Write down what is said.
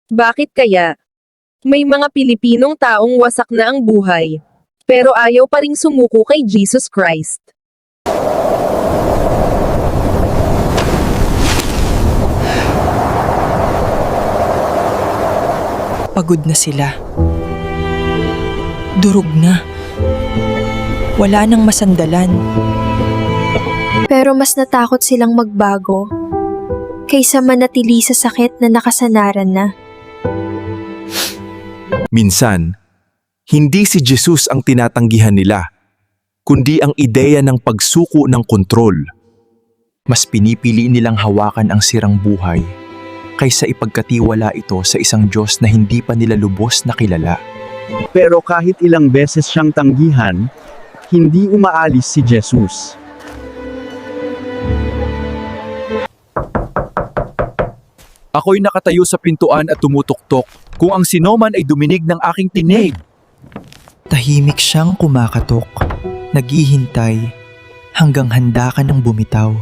Bakit kaya? May mga Pilipinong taong wasak na ang buhay. Pero ayaw pa ring sumuko kay Jesus Christ. Pagod na sila. Durog na. Wala nang masandalan. Pero mas natakot silang magbago kaysa manatili sa sakit na nakasanaran na. Minsan, hindi si Jesus ang tinatanggihan nila, kundi ang ideya ng pagsuko ng kontrol. Mas pinipili nilang hawakan ang sirang buhay kaysa ipagkatiwala ito sa isang Diyos na hindi pa nila lubos na kilala. Pero kahit ilang beses siyang tanggihan, hindi umaalis si Jesus. Ako'y nakatayo sa pintuan at tumutuktok kung ang sinoman ay duminig ng aking tinig. Tahimik siyang kumakatok, naghihintay hanggang handa ka ng bumitaw.